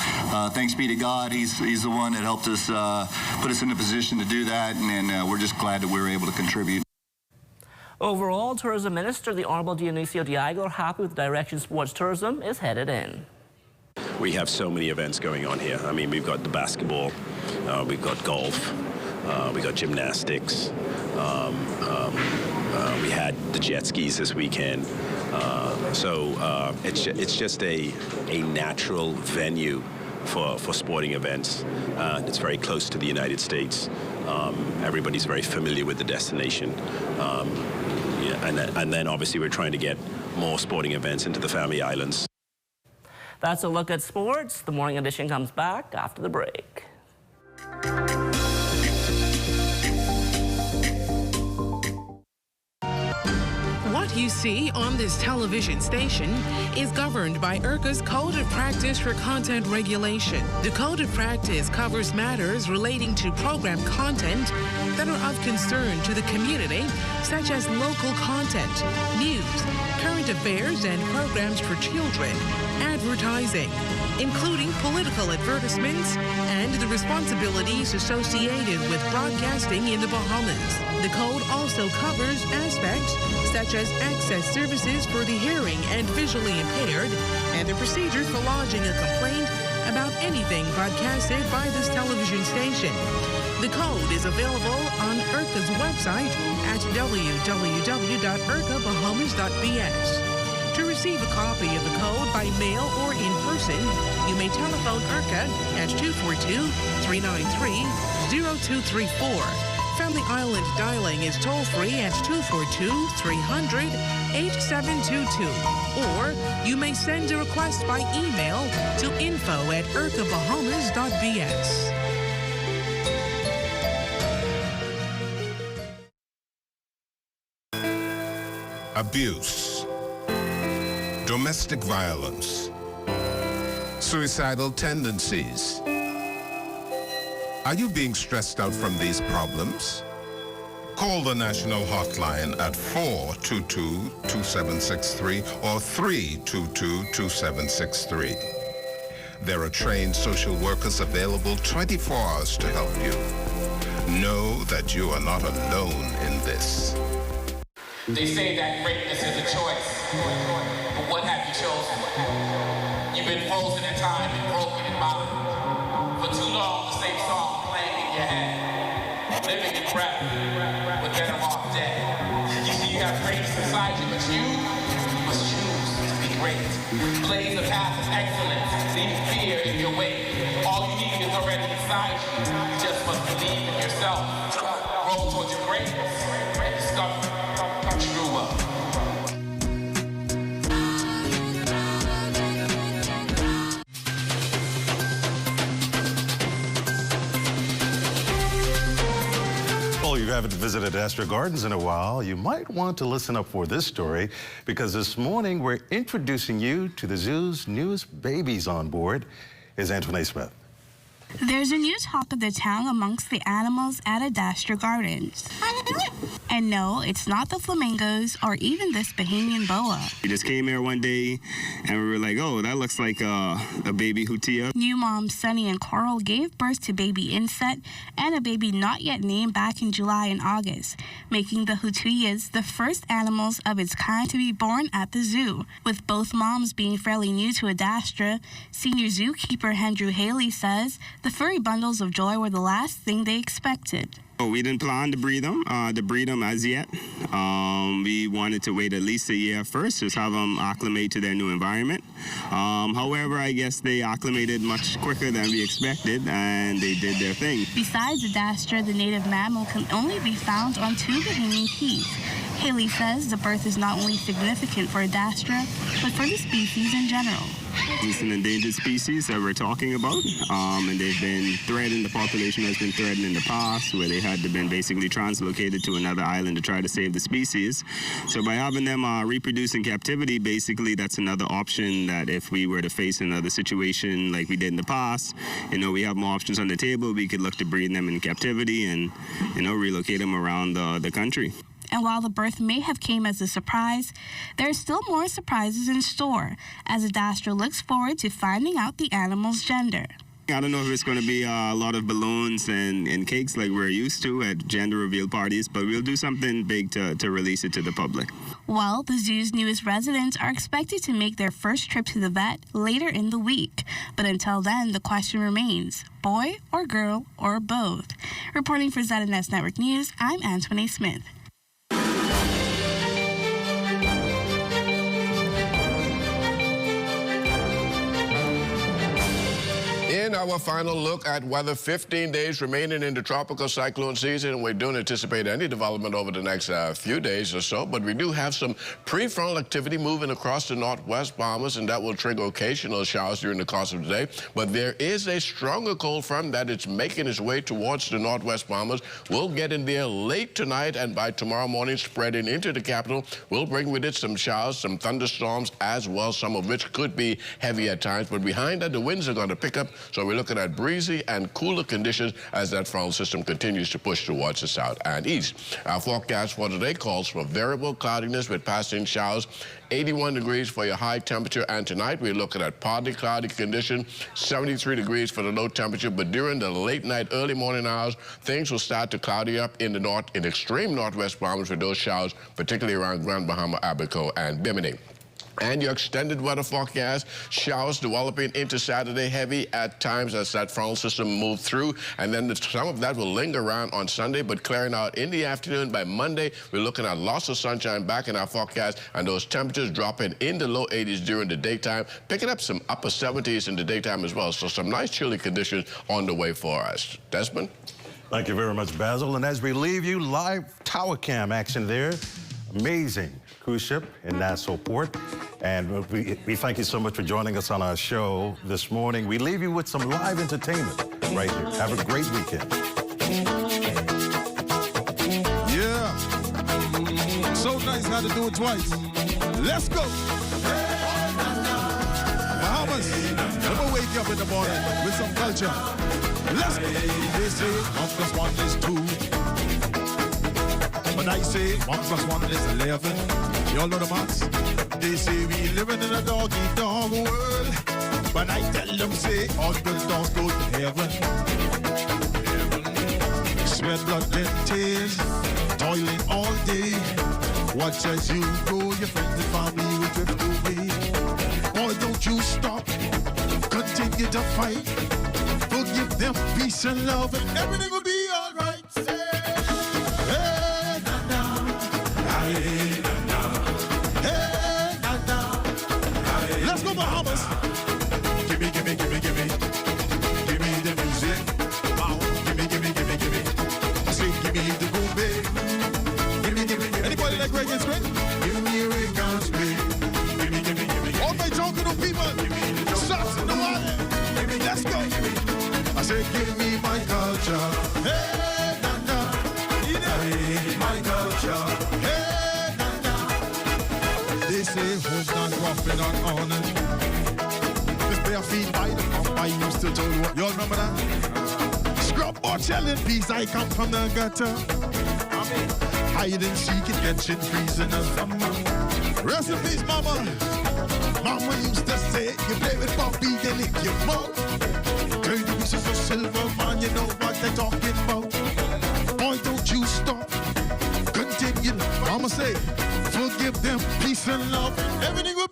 thanks be to God, He's the one that helped us put us in a position to do that, and we're just glad that we were able to contribute. Overall, Tourism Minister, the Honorable Dionisio Diago, are happy with the direction sports tourism is headed in. We have so many events going on here. I mean, we've got the basketball, we've got golf, we got gymnastics, we had the jet skis this weekend. So it's just a natural venue for sporting events. It's very close to the United States. Everybody's very familiar with the destination. And then obviously we're trying to get more sporting events into the Family Islands. That's a look at sports. The morning edition comes back after the break. What you see on this television station is governed by IRCA's Code of Practice for Content Regulation. The Code of Practice covers matters relating to program content that are of concern to the community, such as local content, news, current affairs, and programs for children, advertising, including political advertisements, and the responsibilities associated with broadcasting in the Bahamas. The code also covers aspects such as access services for the hearing and visually impaired, and the procedure for lodging a complaint about anything broadcasted by this television station. The code is available on IRCA's website at www.ircabahamas.bs. To receive a copy of the code by mail or in person, you may telephone IRCA at 242-393-0234. Family Island dialing is toll-free at 242-300-8722. Or you may send a request by email to info@ircabahamas.bs. Abuse, domestic violence, suicidal tendencies. Are you being stressed out from these problems? Call the national hotline at 422-2763 or 322-2763. There are trained social workers available 24 hours to help you. Know that you are not alone in this. They say that greatness is a choice, but what have you chosen? You've been frozen in time and broken in mind. For too long, the same song playing in your head. Living in breath, but better off dead. You see, you got greatness inside you, but you must choose to be great. Blaze a path of excellence, leave fear in your way. All you need is already inside you. You just must believe in yourself. Roll towards your greatness and discover true love. Well, you haven't visited Astor Gardens in a while. You might want to listen up for this story, because this morning we're introducing you to the zoo's newest babies on board. Is Antoinette Smith. There's a new talk of the town amongst the animals at Astor Gardens. And no, it's not the flamingos or even this Bahamian boa. We just came here one day and we were like, oh, that looks like a baby hutia. New moms Sunny and Coral gave birth to baby Inset and a baby not yet named back in July and August, making the hutuias the first animals of its kind to be born at the zoo. With both moms being fairly new to Adastra, senior zookeeper Andrew Haley says the furry bundles of joy were the last thing they expected. We didn't plan to breed them as yet. We wanted to wait at least a year first, just have them acclimate to their new environment. However, I guess they acclimated much quicker than we expected, and they did their thing. Besides the dastra, the native mammal can only be found on two Bahamian keys. Haley says the birth is not only significant for dastra, but for the species in general. It's an endangered species that we're talking about, and they've been threatened. The population has been threatened in the past, where they had been basically translocated to another island to try to save the species. So by having them reproduce in captivity, basically that's another option that if we were to face another situation like we did in the past, we have more options on the table. We could look to breed them in captivity and, relocate them around the country. And while the birth may have came as a surprise, there are still more surprises in store as Adastra looks forward to finding out the animal's gender. I don't know if it's going to be a lot of balloons and cakes like we're used to at gender reveal parties, but we'll do something big to release it to the public. Well, the zoo's newest residents are expected to make their first trip to the vet later in the week. But until then, the question remains, boy or girl or both? Reporting for ZNS Network News, I'm Antoinette Smith. In our final look at weather, 15 days remaining in the tropical cyclone season. We don't anticipate any development over the next few days or so, but we do have some pre-frontal activity moving across the northwest Bahamas, and that will trigger occasional showers during the course of the day. But there is a stronger cold front that is making its way towards the northwest Bahamas. We'll get in there late tonight, and by tomorrow morning, spreading into the capital, will bring with it some showers, some thunderstorms as well, some of which could be heavy at times. But behind that, the winds are going to pick up. So we're looking at breezy and cooler conditions as that frontal system continues to push towards the south and east. Our forecast for today calls for variable cloudiness with passing showers. 81 degrees for your high temperature, and tonight we're looking at partly cloudy condition, 73 degrees for the low temperature, but during the late night, early morning hours, things will start to cloudy up in the north, in extreme northwest Bahamas with those showers, particularly around Grand Bahama, Abaco, and Bimini. And your extended weather forecast, showers developing into Saturday, heavy at times as that frontal system moves through. And then some of that will linger around on Sunday, but clearing out in the afternoon. By Monday, we're looking at lots of sunshine back in our forecast, and those temperatures dropping in the low 80s during the daytime, picking up some upper 70s in the daytime as well. So some nice chilly conditions on the way for us. Desmond? Thank you very much, Basil. And as we leave you, live tower cam action there. Amazing cruise ship in Nassau Port. And we thank you so much for joining us on our show this morning. We leave you with some live entertainment right here. Have a great weekend. Yeah. So nice how to do it twice. Let's go. Bahamas. Never wake up in the morning with some culture. Let's go. They say 1 + 1 is 2. But I say 1 + 1 is 11. You all know the maths? They say we living in a dog-eat-dog world. But I tell them, say, all the dogs go to heaven. Sweat, blood, and tears, toiling all day. Watch as you go, your friends and family will drift away. Boy, don't you stop, continue to fight. Forgive them, peace and love, and everything will be all right. Say, hey, na-na, aye, na-na. Hey, na-na, aye. Let's go, Bahamas. Give me, give me, give me, give me. Give me the music. Wow. Give me, give me, give me, give me. I say, give me the boom, babe. Give me, give me, give me. Anybody like reggae spring? Give me a reggae spring. Give me, give me, give me. All my talking to people. Give me the shots in the water. Give me, let's go. I say, give me my culture. Hey, na-na. Hey, my culture. Hey, na-na. They say, who's not rough and honored? If bare feet by the pump, I used to tell you. You remember that? Scrub or chilling peace, I come from the gutter. Hide and seek and catching prisoners from me. Rest in peace, mama. Mama used to say, you play with Bobby, you lick your mouth. 30 pieces of silver, man, you know what they're talking about. Boy, don't you stop. Continue. Mama say, forgive them, peace and love. Everything will